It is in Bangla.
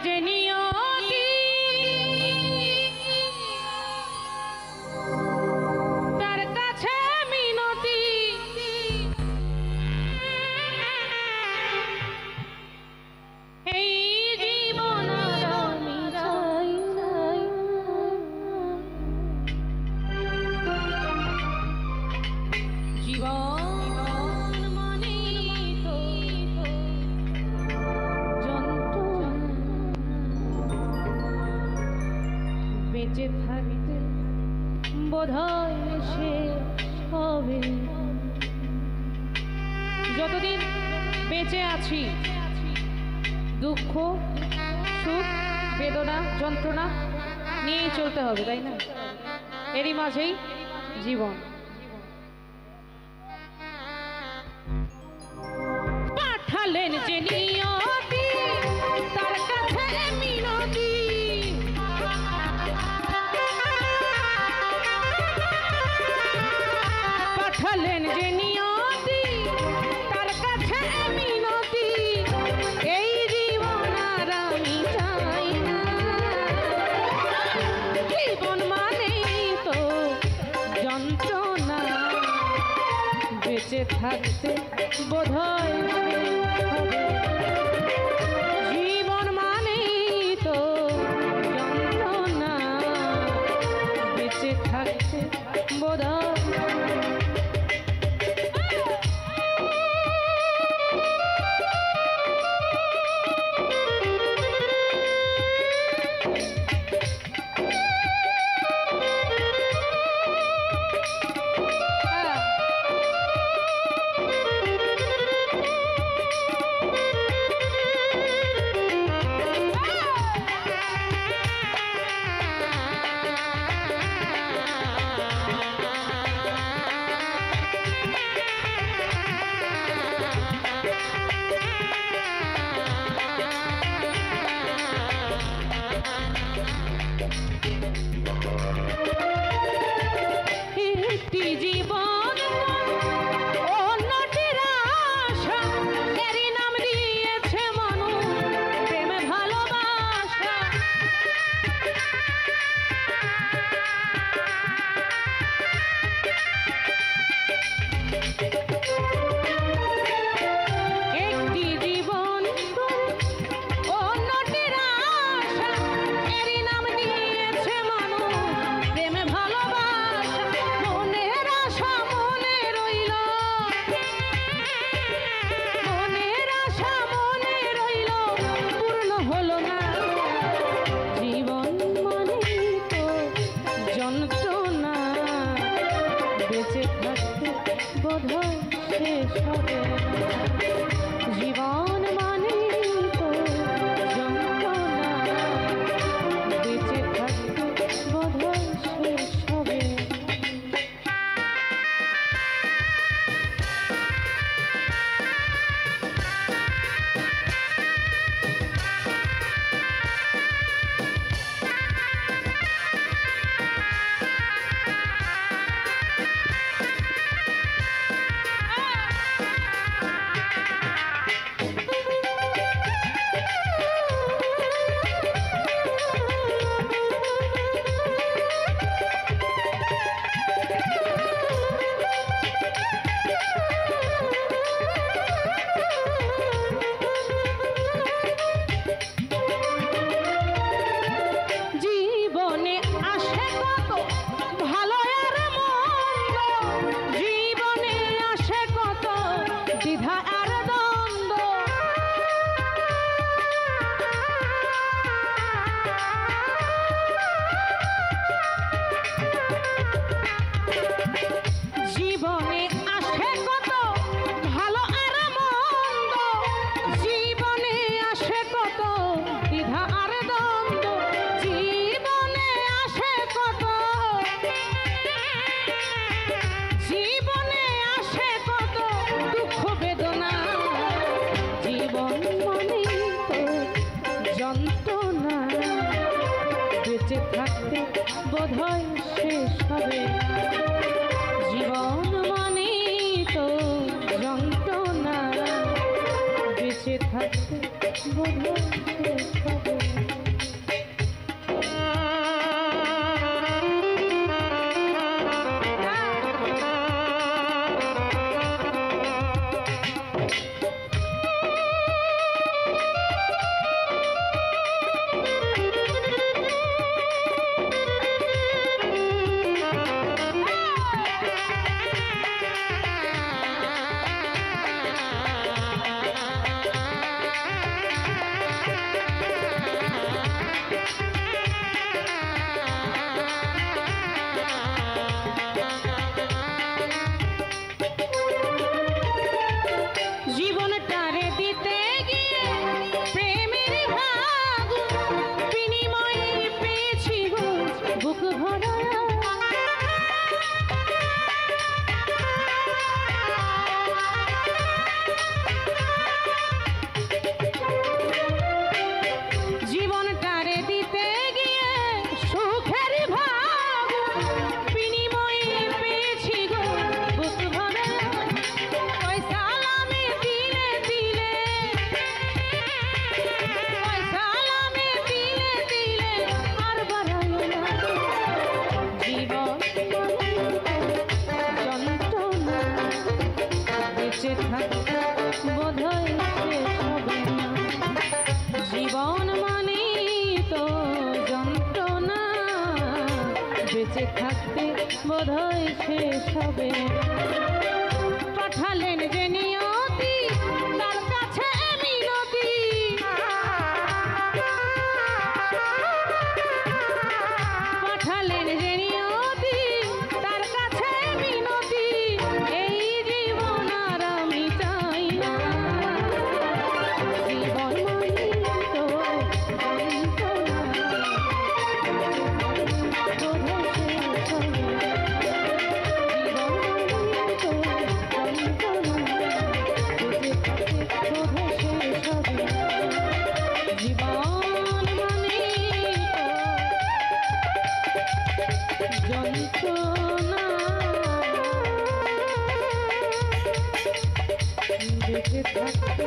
যে নিয়তি তার কাছে মিনতি এই জীবন আমি চাই জীবন মানে তো বেঁচে থাকতে বোধহয় শেষ হবে। যতদিন বেঁচে আছি দুঃখ সুখ বেদনা যন্ত্রণা নিয়েই চলতে হবে, তাই না? এরই মাঝেই জীবন। পাঠালেন যে নিয়তি তার কাছে মিনতি পাঠালেন যে নিয়তি তার কাছে মিনতি এই জীবন আর আমি চাই না। জীবন মানেই তো যন্ত্রণা বেঁচে থাকতে বোধহয় জীবন মানেই তো যন্ত্রণা বেঁচে থাকতে বোধহয় জীবন মানে তো যন্ত্রণা বেঁচে থাকতে বোধহয় শেষ হবে। বোধহয় শেষ হবে। জীবন মানে তো যন্ত্রণা, বেঁচে থাকতে বোধহয় শেষ হবে। বোধহয় শেষ হবে না। জীবন মানে তো যন্ত্রণা, বেঁচে থাকতে বোধহয় শেষ হবে না। পাঠালেন যে নিয়তি তার কাছে মিনতি, পাঠালেন যে নিয়তি তার কাছে মিনতি, এই জীবন আর আমি চাই না। জীবন মানে তো যন্ত্রণা, বোধহয় শেষ হবে না। যন্ত্রণা বেঁচে থাকতে